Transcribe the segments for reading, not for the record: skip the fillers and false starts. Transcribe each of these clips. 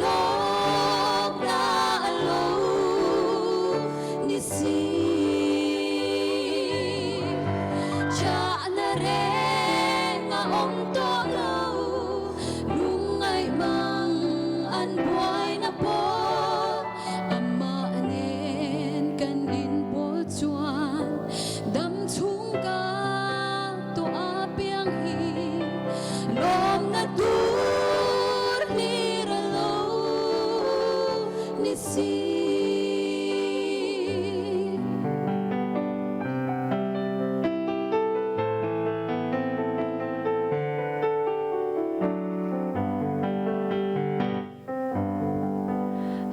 lom na alo ni si cha na re nga om to lo lungay mang an buhay na po ama anen kanin po chuan dam chung ka to apiang hi lom na tur ni ra lo ni si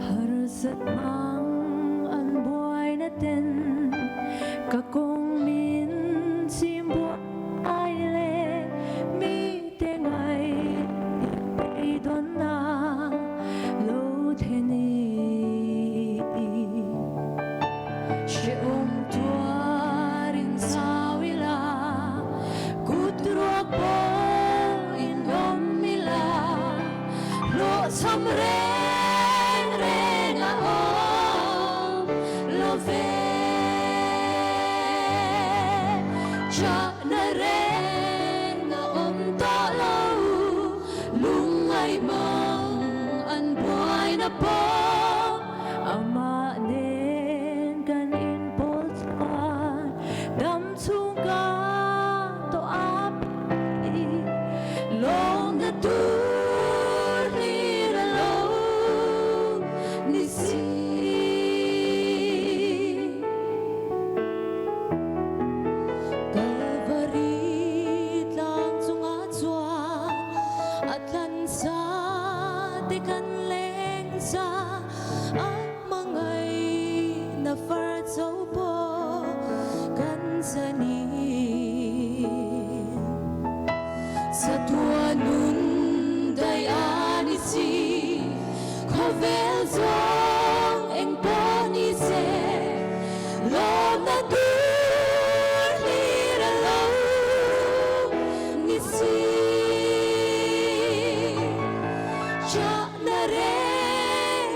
Harsat mang an buhay natin kakong min sim buhay le mi tengay idon na lo theni siung tuarin sawila kudrok po inom mila lo samre cha na ren nga om ta lau lungay mang an buhay na po ama nen kan in polsan dam chung ka to api long na tur ni ra lo ni si Kalvarit lang sunga chua at lansa di kan leng sa at mangay na far châu po kan sa ni sa tua nun day ani si khovel zong eng po ni se lom na tur ni ra lo ni si cha na re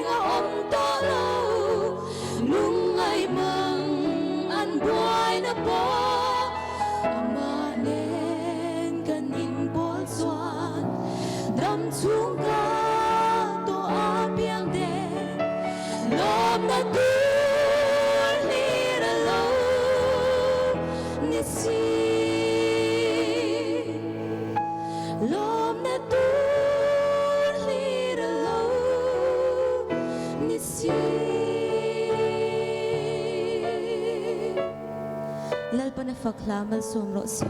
nga om to lo lungay mang an buhay na po ama nen kanin bol suan dam chung ka to apiang de lom na tur ni ra lo ni si lom na tur ni ra lo ni si lal pa na faklamal sumro si